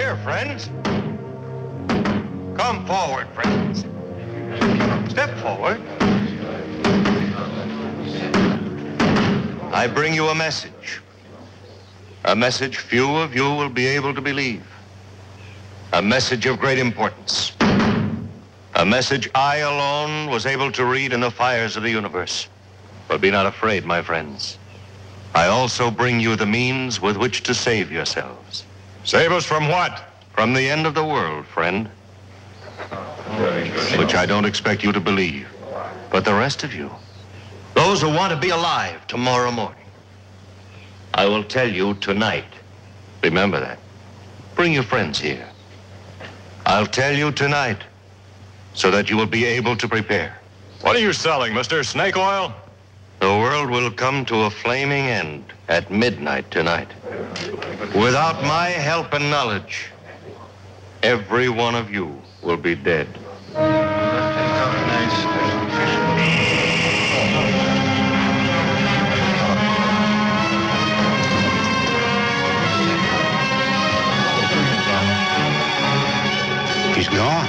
Here, friends. Come forward, friends. Step forward. I bring you a message. A message few of you will be able to believe. A message of great importance. A message I alone was able to read in the fires of the universe. But be not afraid, my friends. I also bring you the means with which to save yourselves. Save us from what? From the end of the world, friend. Which I don't expect you to believe. But the rest of you, those who want to be alive tomorrow morning, I will tell you tonight. Remember that. Bring your friends here. I'll tell you tonight so that you will be able to prepare. What are you selling, mister? Snake oil? The world will come to a flaming end at midnight tonight. Without my help and knowledge, every one of you will be dead. He's gone.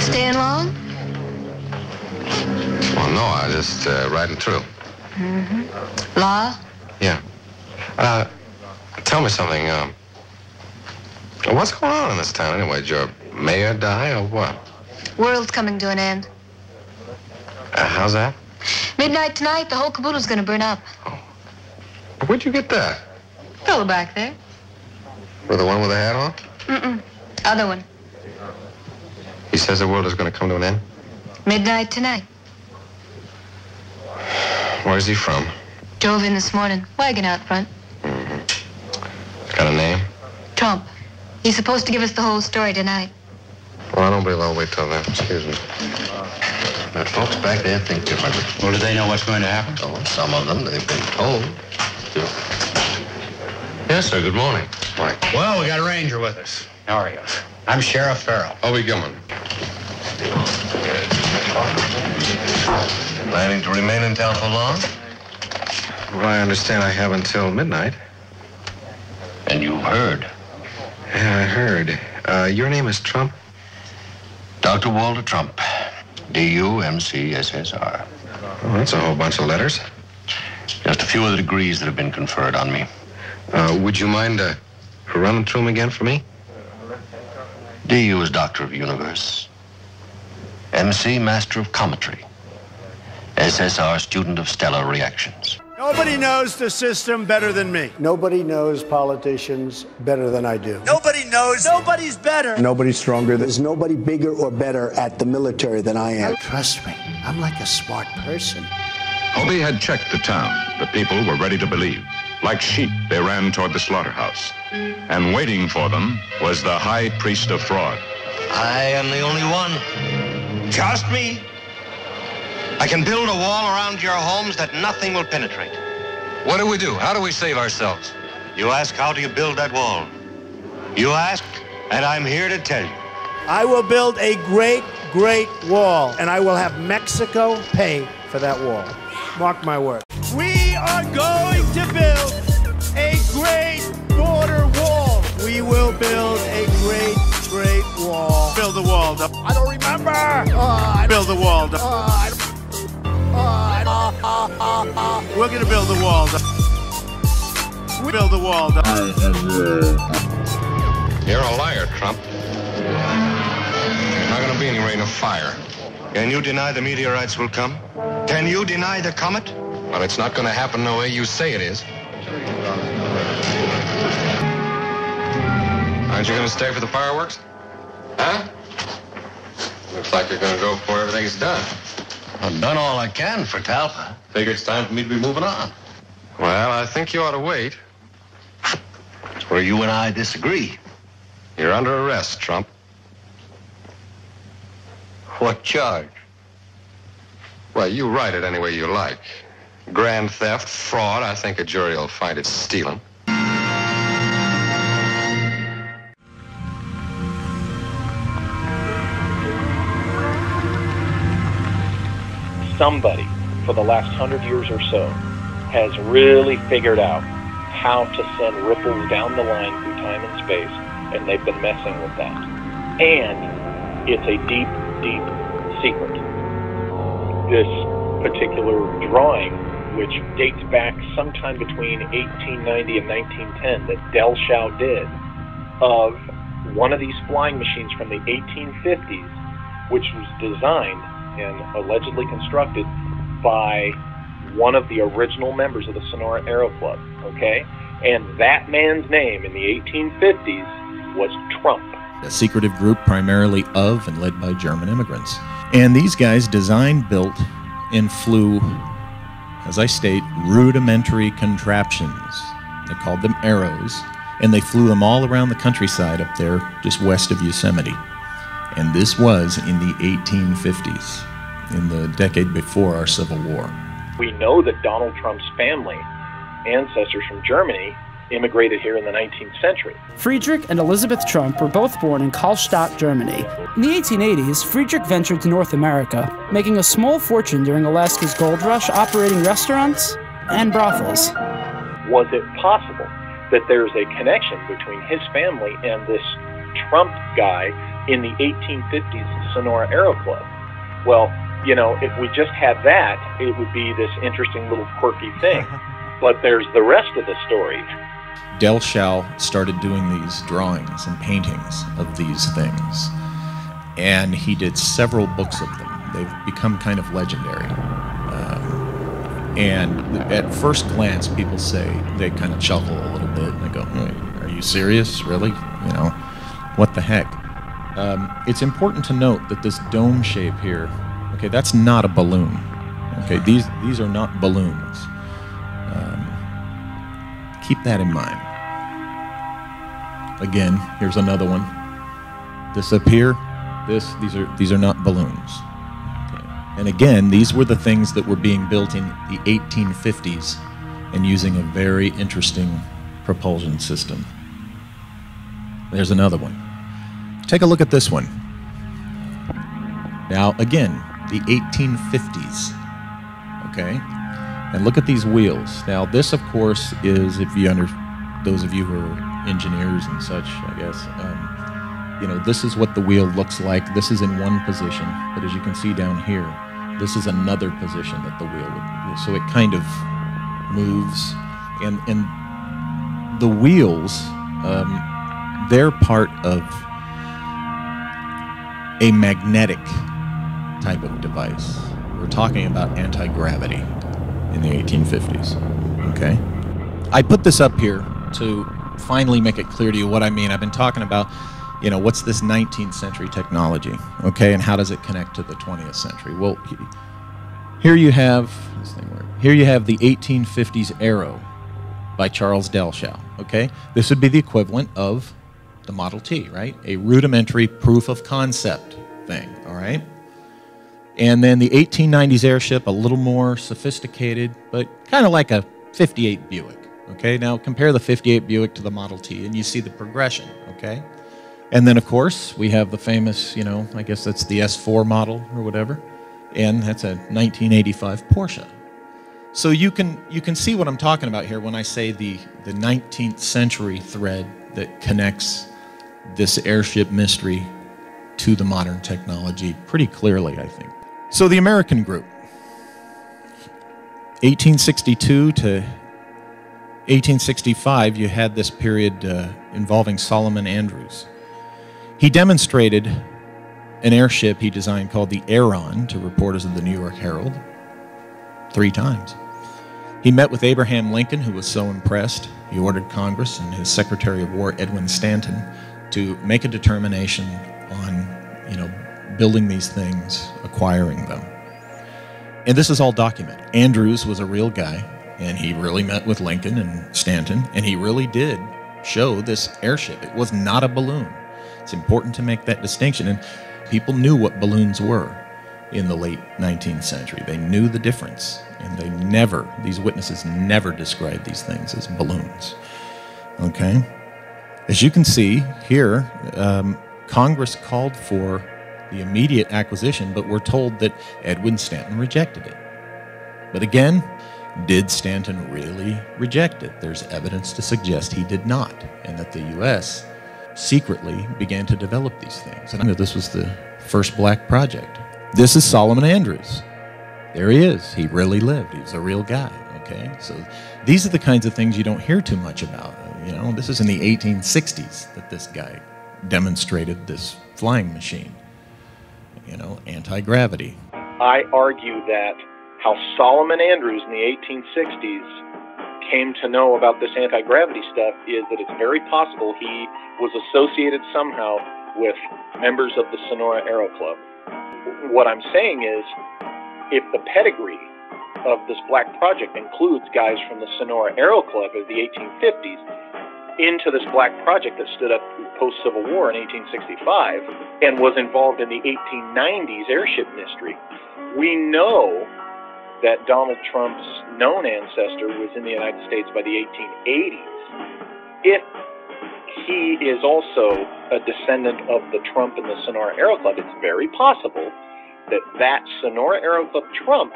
Staying long? Well, no, I just riding through. Mm-hmm. Law? Yeah. Tell me something. What's going on in this town anyway? Did your mayor die or what? World's coming to an end. How's that? Midnight tonight, the whole caboodle's gonna burn up. Oh. Where'd you get that? Fellow back there. With the one with the hat on? Mm-mm. Other one. He says the world is going to come to an end? Midnight tonight. Where's he from? Drove in this morning. Wagon out front. Mm-hmm. He's got a name? Trump. He's supposed to give us the whole story tonight. Well, I don't believe I'll wait till then. Excuse me. But folks back there think differently. Well, do they know what's going to happen? Oh, some of them, they've been told. Yes, sir. Good morning. Morning. Well, we got a ranger with us. How are you? I'm Sheriff Farrell. Obi Gilman. Planning to remain in town for long? Well, I understand I have until midnight. And you heard. Yeah, I heard. Your name is Trump? Dr. Walter Trump. D-U-M-C-S-S-R. Oh, that's a whole bunch of letters. Just a few of the degrees that have been conferred on me. Would you mind running through them again for me? D.U. is Doctor of Universe. M.C. Master of Cometry. S.S.R. Student of Stellar Reactions. Nobody knows the system better than me. Nobody knows politicians better than I do. Nobody knows. Nobody's better. Nobody's stronger. There's nobody bigger or better at the military than I am. Trust me, I'm like a smart person. Obi had checked the town. The people were ready to believe. Like sheep, they ran toward the slaughterhouse. And waiting for them was the high priest of fraud. I am the only one. Trust me. I can build a wall around your homes that nothing will penetrate. What do we do? How do we save ourselves? You ask, how do you build that wall? You ask, and I'm here to tell you. I will build a great, great wall, and I will have Mexico pay for that wall. Mark my word. We are going to build a great border wall. We will build a great, great wall. Build the wall. I don't remember. Build the wall. We're going to build the wall. We build the wall. You're a liar, Trump. There's not going to be any rain of fire. Can you deny the meteorites will come? Can you deny the comet? Well, it's not going to happen the way you say it is. Aren't you going to stay for the fireworks? Huh? Looks like you're going to go before everything's done. I've done all I can for Talpa. Figure it's time for me to be moving on. Well, I think you ought to wait. It's where you and I disagree. You're under arrest, Trump. What charge? Well, you write it any way you like. Grand theft, fraud, I think a jury will find it stealing. Somebody, for the last 100 years or so, has really figured out how to send ripples down the line through time and space, and they've been messing with that. And it's a deep, deep secret. This particular drawing, which dates back sometime between 1890 and 1910, that Del Shao did, of one of these flying machines from the 1850s, which was designed and allegedly constructed by one of the original members of the Sonora Aero Club, okay? And that man's name in the 1850s was Trump. A secretive group primarily of and led by German immigrants. And these guys designed, built, and flew, as I state, rudimentary contraptions. They called them arrows, and they flew them all around the countryside up there, just west of Yosemite. And this was in the 1850s, in the decade before our Civil War. We know that Donald Trump's family, ancestors from Germany, immigrated here in the 19th century. Friedrich and Elizabeth Trump were both born in Karlstadt, Germany. In the 1880s, Friedrich ventured to North America, making a small fortune during Alaska's gold rush, operating restaurants and brothels. Was it possible that there's a connection between his family and this Trump guy in the 1850s Sonora Aero Club? Well, you know, if we just had that, it would be this interesting little quirky thing. But there's the rest of the story. Del Shao started doing these drawings and paintings of these things, and he did several books of them. They've become kind of legendary. And at first glance, people say, they kind of chuckle a little bit, and they go, "Are you serious? Really? You know, what the heck?" It's important to note that this dome shape here, okay, that's not a balloon. Okay, these are not balloons. Keep that in mind. Again, here's another one. This up here, these are not balloons. Okay. And again, these were the things that were being built in the 1850s and using a very interesting propulsion system. There's another one. Take a look at this one. Now, again, the 1850s. Okay? And look at these wheels. Now, this, of course, is, if you those of you who are engineers and such, I guess, you know, this is what the wheel looks like. This is in one position, but as you can see down here, this is another position that the wheel would, so it kind of moves. And the wheels, they're part of a magnetic type of device. We're talking about anti-gravity in the 1850s, okay? I put this up here to finally make it clear to you what I mean. I've been talking about, you know, what's this 19th century technology, okay, and how does it connect to the 20th century? Well, here you have the 1850s Aero by Charles Del Shao, okay? This would be the equivalent of the Model T, right? A rudimentary proof of concept thing, all right? And then the 1890s airship, a little more sophisticated, but kind of like a 58 Buick, okay? Now compare the 58 Buick to the Model T, and you see the progression, okay? And then, of course, we have the famous, you know, I guess that's the S4 model or whatever, and that's a 1985 Porsche. So you can see what I'm talking about here when I say the 19th century thread that connects this airship mystery to the modern technology pretty clearly, I think. So the American group, 1862 to 1865, you had this period involving Solomon Andrews. He demonstrated an airship he designed called the Aeron to reporters of the New York Herald 3 times. He met with Abraham Lincoln, who was so impressed, he ordered Congress and his Secretary of War, Edwin Stanton, to make a determination on, you know, building these things, acquiring them. And this is all documented. Andrews was a real guy, and he really met with Lincoln and Stanton, and he really did show this airship. It was not a balloon. It's important to make that distinction, and people knew what balloons were. in the late 19th century. They knew the difference, and these witnesses never described these things as balloons. Okay? As you can see here, Congress called for the immediate acquisition, but we're told that Edwin Stanton rejected it. But again, did Stanton really reject it? There's evidence to suggest he did not, and that the U.S. secretly began to develop these things. And I know this was the first black project. This is Solomon Andrews. There he is. He really lived. He was a real guy, okay? So these are the kinds of things you don't hear too much about. You know, this is in the 1860s that this guy demonstrated this flying machine. You know, anti-gravity. I argue that how Solomon Andrews in the 1860s came to know about this anti-gravity stuff is that it's very possible he was associated somehow with members of the Sonora Aero Club. What I'm saying is, if the pedigree of this black project includes guys from the Sonora Aero Club of the 1850s into this black project that stood up post-Civil War in 1865 and was involved in the 1890s airship mystery, we know that Donald Trump's known ancestor was in the United States by the 1880s. If he is also a descendant of the Trump and the Sonora Aero Club, it's very possible that Sonora Aero Club Trump,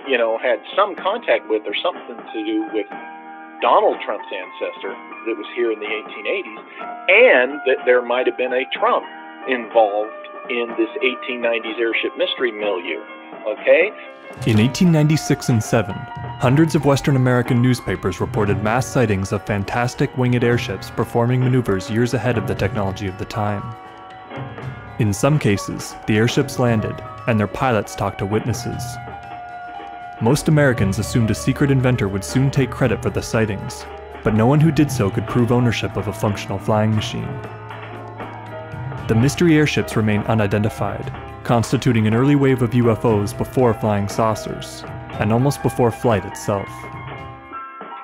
you know, had some contact with or something to do with Donald Trump's ancestor that was here in the 1880s, and that there might have been a Trump involved in this 1890s airship mystery milieu, okay? In 1896 and 7, hundreds of Western American newspapers reported mass sightings of fantastic winged airships performing maneuvers years ahead of the technology of the time. In some cases, the airships landed, and their pilots talked to witnesses. Most Americans assumed a secret inventor would soon take credit for the sightings, but no one who did so could prove ownership of a functional flying machine. The mystery airships remain unidentified, constituting an early wave of UFOs before flying saucers, and almost before flight itself.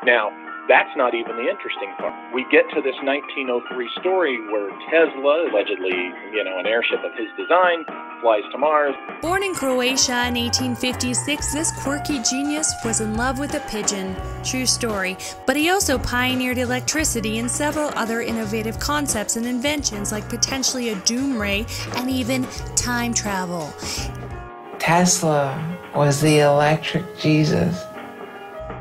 Now, that's not even the interesting part. We get to this 1903 story where Tesla, allegedly, you know, an airship of his design, flies to Mars. Born in Croatia in 1856, this quirky genius was in love with a pigeon. True story. But he also pioneered electricity and several other innovative concepts and inventions like potentially a doom ray and even time travel. Tesla was the electric Jesus.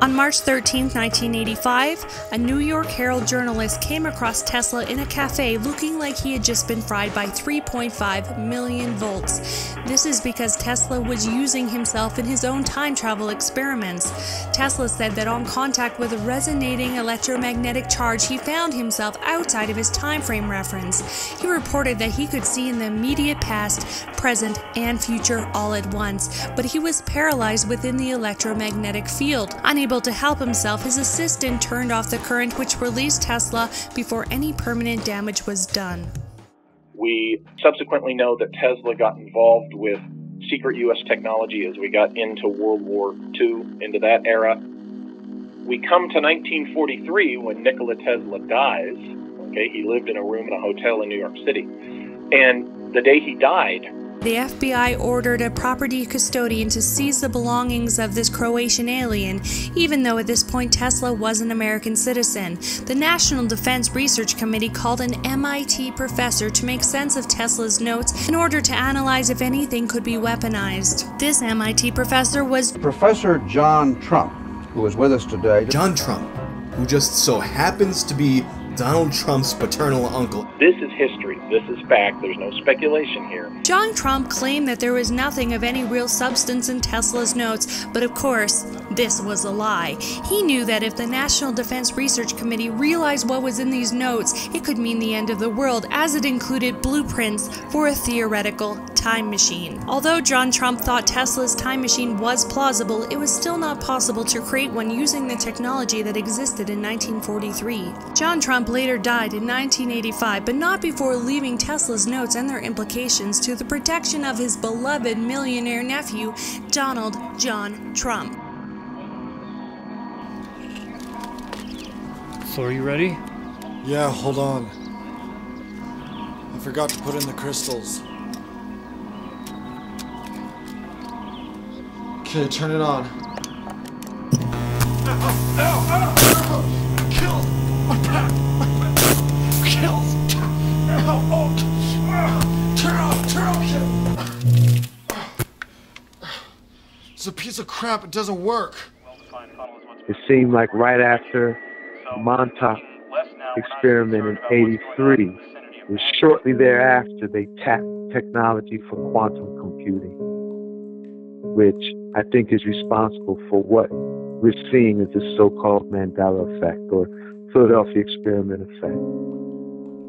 On March 13, 1985, a New York Herald journalist came across Tesla in a cafe looking like he had just been fried by 3.5 million volts. This is because Tesla was using himself in his own time travel experiments. Tesla said that on contact with a resonating electromagnetic charge, he found himself outside of his time frame reference. He reported that he could see in the immediate past, present, and future all at once, but he was paralyzed within the electromagnetic field. Unable to help himself, his assistant turned off the current, which released Tesla before any permanent damage was done. We subsequently know that Tesla got involved with secret U.S. technology as we got into World War II, into that era. We come to 1943 when Nikola Tesla dies. Okay, he lived in a room in a hotel in New York City. And the day he died, the FBI ordered a property custodian to seize the belongings of this Croatian alien, even though at this point Tesla was an American citizen. The National Defense Research Committee called an MIT professor to make sense of Tesla's notes in order to analyze if anything could be weaponized. This MIT professor was Professor John Trump, who is with us today. John Trump, who just so happens to be Donald Trump's paternal uncle. This is history. This is fact. There's no speculation here. John Trump claimed that there was nothing of any real substance in Tesla's notes, but of course, this was a lie. He knew that if the National Defense Research Committee realized what was in these notes, it could mean the end of the world, as it included blueprints for a theoretical time machine. Although John Trump thought Tesla's time machine was plausible, it was still not possible to create one using the technology that existed in 1943. John Trump later died in 1985, but not before leaving Tesla's notes and their implications to the protection of his beloved millionaire nephew, Donald John Trump. So are you ready? Yeah, hold on. I forgot to put in the crystals. Okay, turn it on. Kill! My back! Kill! Turn off! It's a piece of crap. It doesn't work. It seemed like right after Montauk experiment in '83, it was shortly thereafter they tapped technology for quantum computing, which I think is responsible for what we're seeing as the so-called Mandela effect or Philadelphia experiment effect.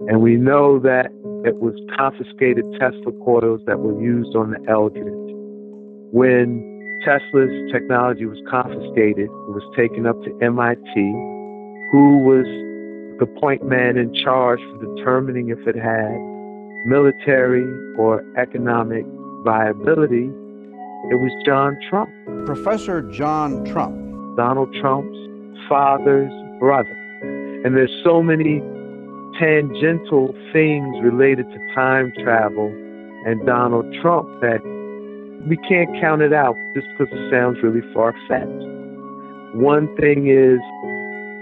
And we know that it was confiscated Tesla coils that were used on the Eldridge. When Tesla's technology was confiscated, it was taken up to MIT, who was the point man in charge for determining if it had military or economic viability. It was John Trump. Professor John Trump. Donald Trump's father's brother. And there's so many tangential things related to time travel and Donald Trump that we can't count it out just because it sounds really far-fetched. One thing is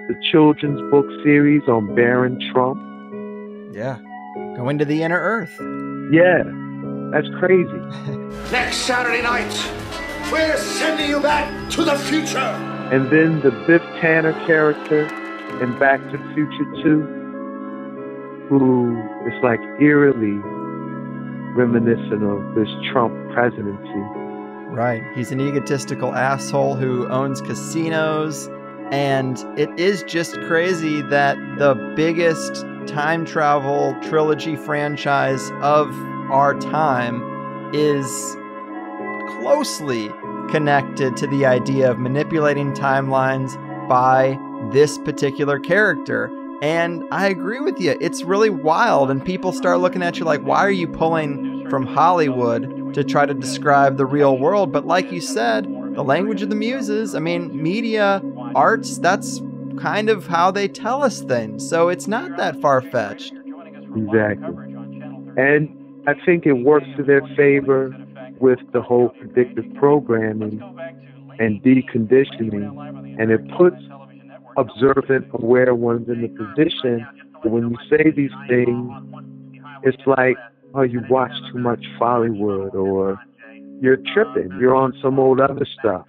the children's book series on Barron Trump. Yeah. Going to the inner earth. Yeah. That's crazy. Next Saturday night, we're sending you back to the future. And then the Biff Tanner character in Back to the Future 2, who is like eerily reminiscent of this Trump presidency. Right. He's an egotistical asshole who owns casinos. And it is just crazy that the biggest time travel trilogy franchise of our time is closely connected to the idea of manipulating timelines by this particular character. And I agree with you. It's really wild. And people start looking at you like, why are you pulling from Hollywood to try to describe the real world? But like you said, the language of the muses, I mean, media, arts, that's kind of how they tell us things. So it's not that far-fetched. Exactly. And I think it works to their favor with the whole predictive programming and deconditioning. And it puts observant, aware ones in the position that when you say these things, it's like, oh, you watch too much Bollywood, or you're tripping, you're on some old other stuff.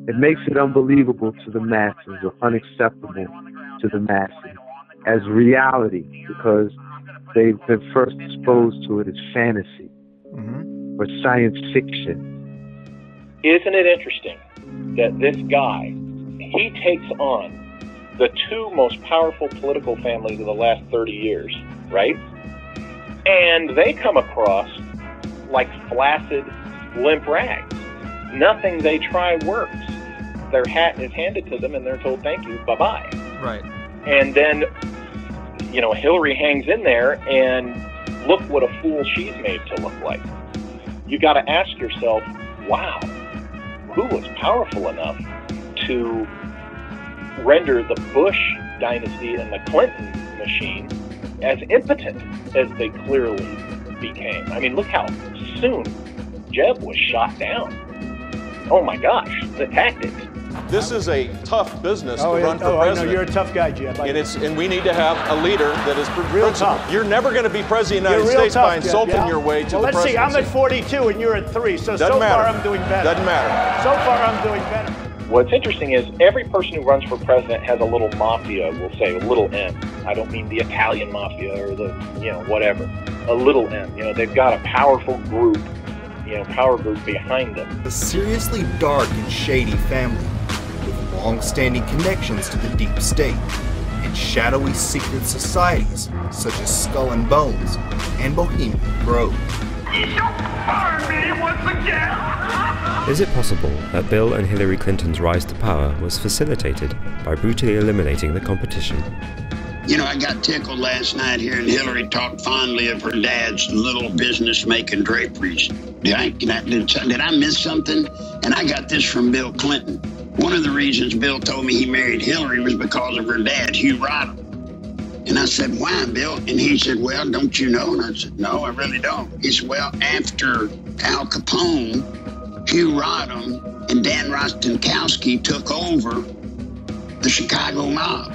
It makes it unbelievable to the masses, or unacceptable to the masses as reality, because they've been first exposed to it as fantasy or science fiction. Isn't it interesting that this guy, he takes on the two most powerful political families of the last 30 years, right? And they come across like flaccid, limp rags. Nothing they try works. Their hat is handed to them and they're told, thank you, bye-bye. Right. And then, you know, Hillary hangs in there and look what a fool she's made to look like. You got to ask yourself, wow, who was powerful enough to render the Bush dynasty and the Clinton machine as impotent as they clearly became? I mean, look how soon Jeb was shot down. Oh my gosh, the tactics. This is a tough business to run for president. I know, you're a tough guy, Jeb. And we need to have a leader that is real tough. You're never going to be president of the United States by insulting your way to the presidency. Let's see, I'm at 42 and you're at 3, so far I'm doing better. Doesn't matter. So far I'm doing better. What's interesting is every person who runs for president has a little mafia, we'll say, a little M. I don't mean the Italian mafia or the, you know, whatever. A little M. You know, they've got a powerful group, you know, power group behind them. A seriously dark and shady family with long-standing connections to the deep state and shadowy secret societies such as Skull and Bones and Bohemian Grove. Is it possible that Bill and Hillary Clinton's rise to power was facilitated by brutally eliminating the competition? You know, I got tickled last night hearing Hillary talk fondly of her dad's little business-making draperies. Did I miss something? And I got this from Bill Clinton. One of the reasons Bill told me he married Hillary was because of her dad, Hugh Rodham. And I said, why, Bill? And he said, well, don't you know? And I said, no, I really don't. He said, well, after Al Capone Hugh Rodham and Dan Rostenkowski took over the Chicago mob.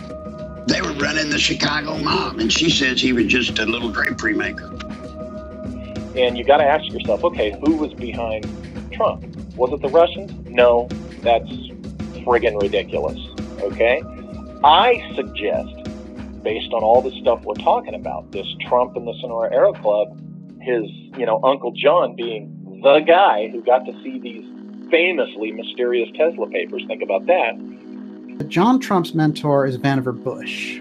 They were running the Chicago mob, and she says he was just a little drapery maker. And you got to ask yourself, okay, who was behind Trump? Was it the Russians? No, that's friggin' ridiculous, okay? I suggest, based on all the stuff we're talking about, this Trump and the Sonora Aero Club, his, Uncle John being the guy who got to see these famously mysterious Tesla papers. Think about that. John Trump's mentor is Vannevar Bush.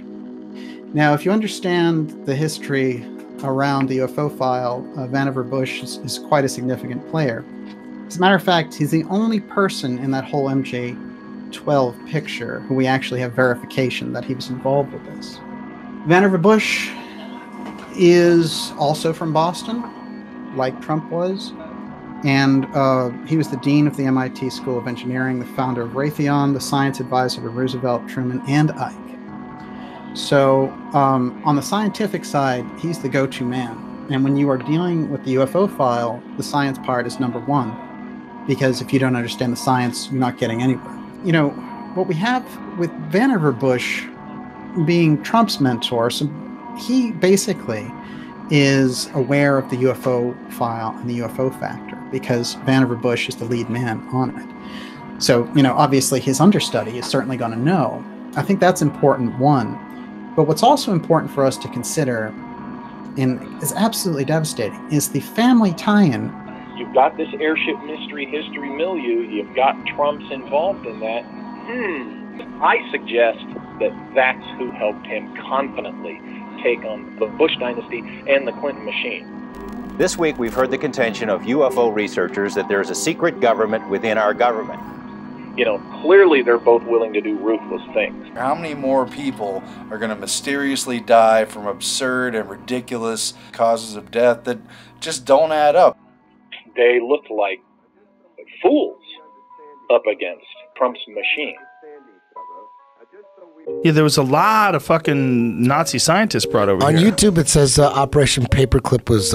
Now, if you understand the history around the UFO file, Vannevar Bush is quite a significant player. As a matter of fact, he's the only person in that whole MJ-12 picture who we actually have verification that he was involved with this. Vannevar Bush is also from Boston, like Trump was, and he was the dean of the MIT School of Engineering, the founder of Raytheon, the science advisor to Roosevelt, Truman, and Ike. So on the scientific side, he's the go-to man. And when you are dealing with the UFO file, the science part is number one, because if you don't understand the science, you're not getting anywhere. What we have with Vannevar Bush being Trump's mentor, so he basically is aware of the UFO file and the UFO factor, because Vannevar Bush is the lead man on it. So, obviously his understudy is certainly going to know. I think that's important, one. But what's also important for us to consider, and is absolutely devastating, is the family tie-in. You've got this airship mystery history milieu. You've got Trump's involved in that. I suggest that that's who helped him confidently take on the Bush dynasty and the Clinton machine. This week, we've heard the contention of UFO researchers that there's a secret government within our government. Clearly they're both willing to do ruthless things. How many more people are going to mysteriously die from absurd and ridiculous causes of death that just don't add up? They look like fools up against Trump's machine. Yeah, there was a lot of fucking Nazi scientists brought over on here. YouTube, it says Operation Paperclip was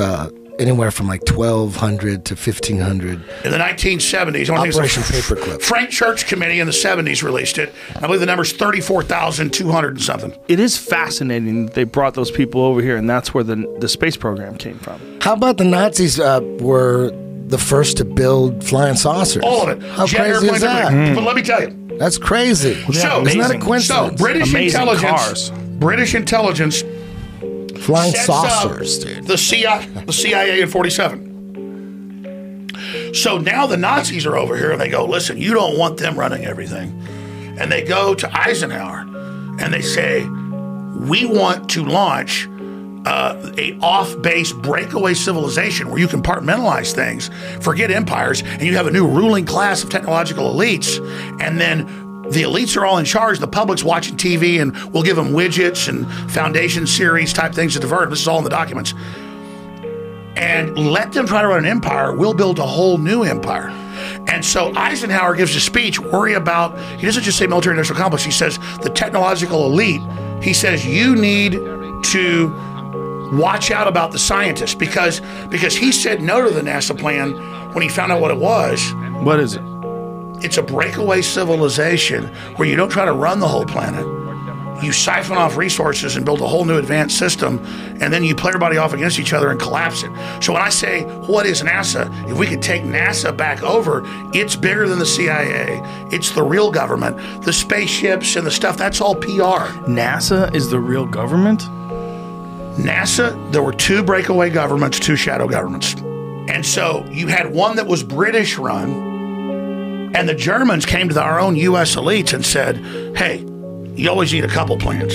anywhere from like 1,200 to 1,500. In the 1970s, Operation Paperclip. Frank Church Committee in the 70s released it. I believe the number's 34,200 and something. It is fascinating that they brought those people over here, and that's where the space program came from. How about the Nazis were the first to build flying saucers? All of it. How Jet crazy is that? But let me tell you. That's crazy. So, isn't that a coincidence? So, British intelligence flying saucers, dude. The CIA in 47. So now the Nazis are over here and they go, listen, you don't want them running everything. And they go to Eisenhower and they say, we want to launch a off-base breakaway civilization where you compartmentalize things, forget empires, and you have a new ruling class of technological elites. And then the elites are all in charge. The public's watching TV, and we'll give them widgets and foundation series type things to divert. This is all in the documents. And let them try to run an empire. We'll build a whole new empire. And so Eisenhower gives a speech, he doesn't just say military industrial complex, he says the technological elite. He says you need to watch out about the scientists because he said no to the NASA plan when he found out what it was. What is it? It's a breakaway civilization where you don't try to run the whole planet. You siphon off resources and build a whole new advanced system, and then you play everybody off against each other and collapse it. So when I say, what is NASA? If we could take NASA back over, it's bigger than the CIA. It's the real government. The spaceships and the stuff, that's all PR. NASA is the real government? NASA, there were two breakaway governments, two shadow governments. And so you had one that was British run, and the Germans came to our own U.S. elites and said, hey, you always need a couple plans.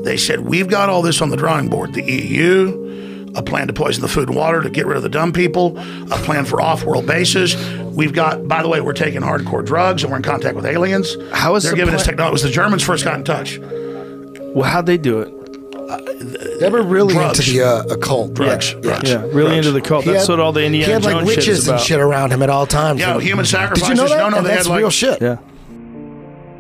They said, we've got all this on the drawing board. The EU, a plan to poison the food and water to get rid of the dumb people, a plan for off-world bases. We've got, by the way, we're taking hardcore drugs and we're in contact with aliens. How is They're giving us technology. It was the Germans first got in touch. Well, how'd they do it? They were really drugs. into the occult. Drugs. Yeah, really into the cult. That's what all the Indiana Jones shit is about. He had like witches and shit around him at all times. Yeah, human sacrifices. Did you know that? No, and they that's had real shit. Yeah.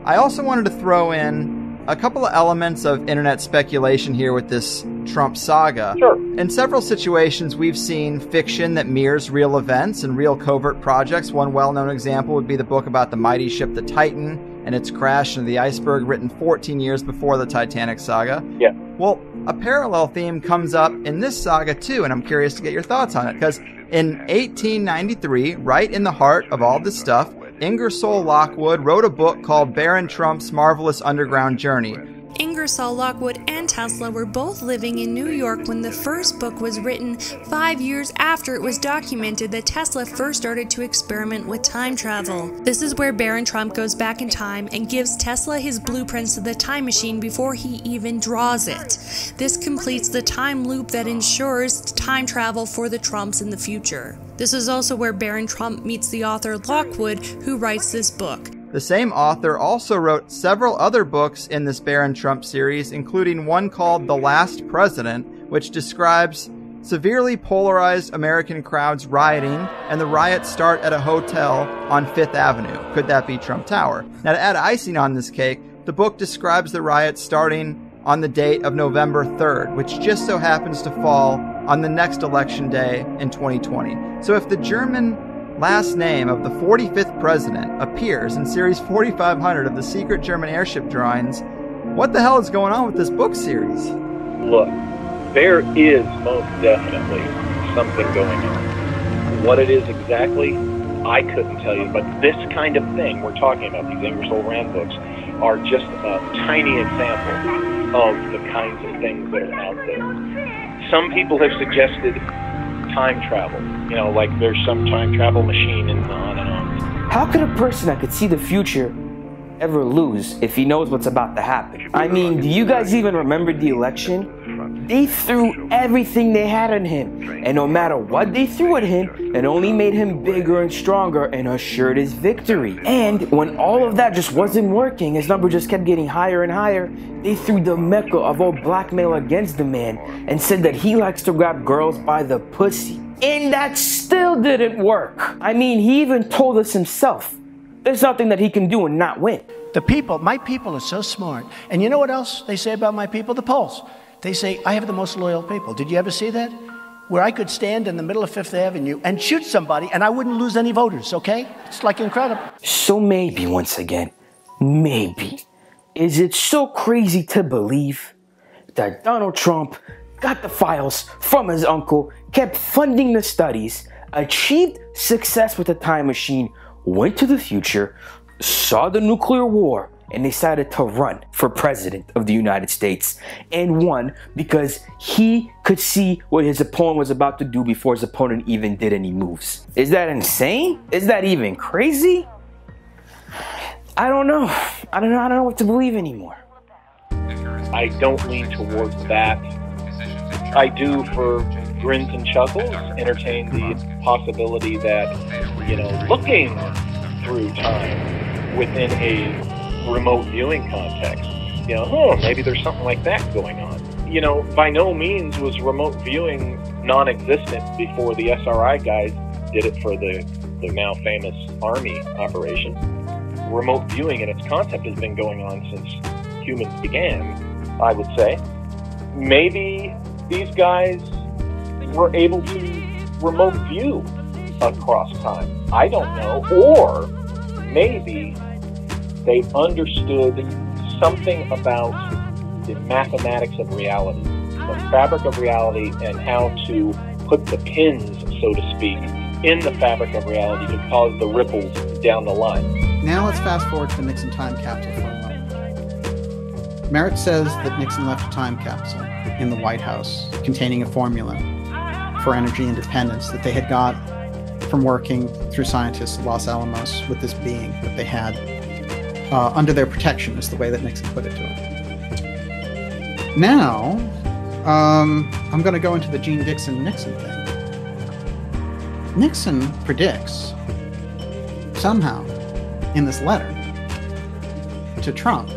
I also wanted to throw in a couple of elements of internet speculation here with this Trump saga. Sure. In several situations, we've seen fiction that mirrors real events and real covert projects. One well-known example would be the book about the mighty ship the Titan and its crash into the iceberg, written 14 years before the Titanic saga. Yeah. Well, a parallel theme comes up in this saga too, and I'm curious to get your thoughts on it, because in 1893, right in the heart of all this stuff, Ingersoll Lockwood wrote a book called Barron Trump's Marvelous Underground Journey. Ingersoll Lockwood and Tesla were both living in New York when the first book was written, 5 years after it was documented that Tesla first started to experiment with time travel. This is where Barron Trump goes back in time and gives Tesla his blueprints of the time machine before he even draws it. This completes the time loop that ensures time travel for the Trumps in the future. This is also where Barron Trump meets the author Lockwood, who writes this book. The same author also wrote several other books in this Barron Trump series, including one called The Last President, which describes severely polarized American crowds rioting, and the riots start at a hotel on Fifth Avenue. Could that be Trump Tower? Now, to add icing on this cake, the book describes the riots starting on the date of November 3rd, which just so happens to fall on the next election day in 2020. So if the German last name of the 45th president appears in Series 4500 of the secret German airship drawings, what the hell is going on with this book series? Look, there is most definitely something going on. What it is exactly, I couldn't tell you, but this kind of thing we're talking about, these Ingersoll Rand books, are just a tiny example of the kinds of things that are out there. Some people have suggested time travel. You know, like there's some time travel machine and on and on. How could a person that could see the future ever lose if he knows what's about to happen? I mean, do you guys even remember the election? They threw everything they had on him, and no matter what they threw at him, it only made him bigger and stronger and assured his victory. And when all of that just wasn't working, his number just kept getting higher and higher, they threw the mecca of all blackmail against the man and said that he likes to grab girls by the pussy. And that still didn't work. I mean, he even told us himself, there's nothing that he can do and not win. The people, my people are so smart. And you know what else they say about my people? The polls. They say, I have the most loyal people. Did you ever see that? Where I could stand in the middle of Fifth Avenue and shoot somebody and I wouldn't lose any voters, okay? It's like incredible. So maybe, once again, maybe, is it so crazy to believe that Donald Trump got the files from his uncle, kept funding the studies, achieved success with the time machine, went to the future, saw the nuclear war, and decided to run for president of the United States, and won because he could see what his opponent was about to do before his opponent even did any moves? Is that insane? Is that even crazy? I don't know. I don't know what to believe anymore. I don't lean towards that. I do, for grins and chuckles, entertain the possibility that, looking through time within a remote viewing context, maybe there's something like that going on. By no means was remote viewing non-existent before the SRI guys did it for the now famous Army operation. Remote viewing in its concept has been going on since humans began, I would say. Maybe these guys were able to remote view across time. I don't know. Or maybe they understood something about the mathematics of reality, the fabric of reality, and how to put the pins, so to speak, in the fabric of reality to cause the ripples down the line. Now let's fast forward to the Nixon time capsule for a moment. Merritt says that Nixon left a time capsule in the White House containing a formula for energy independence that they had got from working through scientists at Los Alamos with this being that they had under their protection, is the way that Nixon put it to him. Now, I'm going to go into the Gene Dixon-Nixon thing. Nixon predicts, somehow, in this letter to Trump,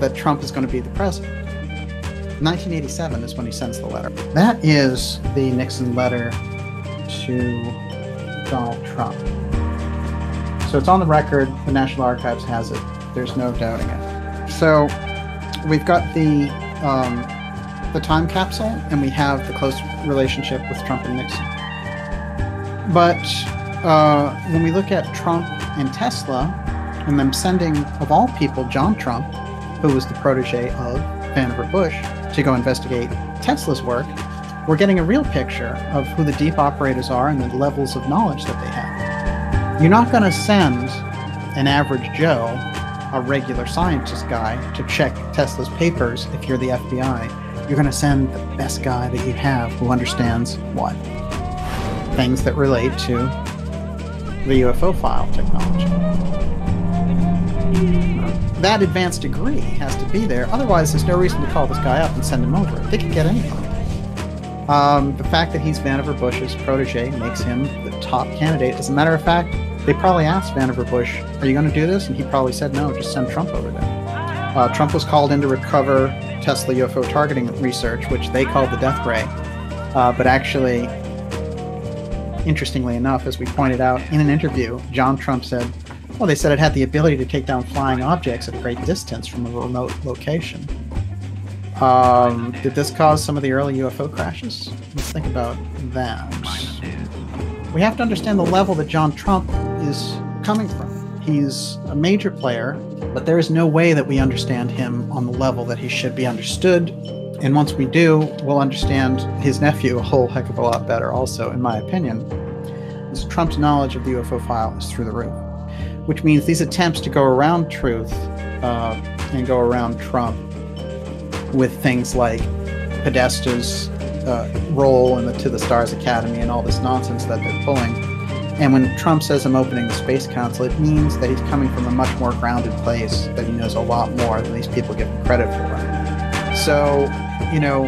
that Trump is going to be the president. 1987 is when he sends the letter. That is the Nixon letter to Donald Trump. So it's on the record, the National Archives has it, there's no doubting it. So we've got the time capsule, and we have the close relationship with Trump and Nixon. But when we look at Trump and Tesla, and them sending, of all people, John Trump, who was the protege of Vannevar Bush, to go investigate Tesla's work, we're getting a real picture of who the deep operators are and the levels of knowledge that they have. You're not going to send an average Joe, a regular scientist guy, to check Tesla's papers if you're the FBI. You're going to send the best guy that you have who understands what? Things that relate to the UFO file technology. That advanced degree has to be there. Otherwise, there's no reason to call this guy up and send him over. They could get anyone. The fact that he's Vannevar Bush's protege makes him the top candidate. As a matter of fact, they probably asked Vannevar Bush, are you going to do this? And he probably said, no, just send Trump over there. Trump was called in to recover Tesla UFO targeting research, which they called the Death Ray. But actually, interestingly enough, as we pointed out in an interview, John Trump said, well, they said it had the ability to take down flying objects at a great distance from a remote location. Did this cause some of the early UFO crashes? Let's think about that. We have to understand the level that John Trump is coming from. He's a major player, but there is no way that we understand him on the level that he should be understood. And once we do, we'll understand his nephew a whole heck of a lot better also, in my opinion. Because Trump's knowledge of the UFO file is through the roof. Which means these attempts to go around truth and go around Trump with things like Podesta's role in the To the Stars Academy and all this nonsense that they're pulling. And when Trump says I'm opening the Space Council, it means that he's coming from a much more grounded place, that he knows a lot more than these people give him credit for. So, you know,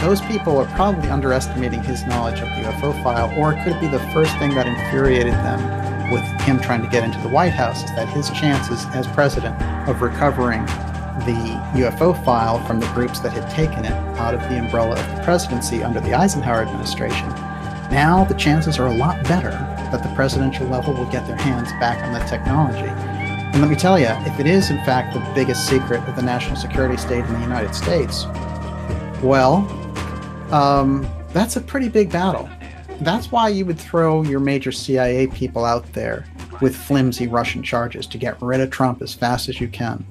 those people are probably underestimating his knowledge of the UFO file, or it could be the first thing that infuriated them with him trying to get into the White House, is that his chances as president of recovering the UFO file from the groups that had taken it out of the umbrella of the presidency under the Eisenhower administration, now the chances are a lot better that the presidential level will get their hands back on that technology. And let me tell you, if it is in fact the biggest secret of the national security state in the United States, well, that's a pretty big battle. That's why you would throw your major CIA people out there with flimsy Russian charges to get rid of Trump as fast as you can.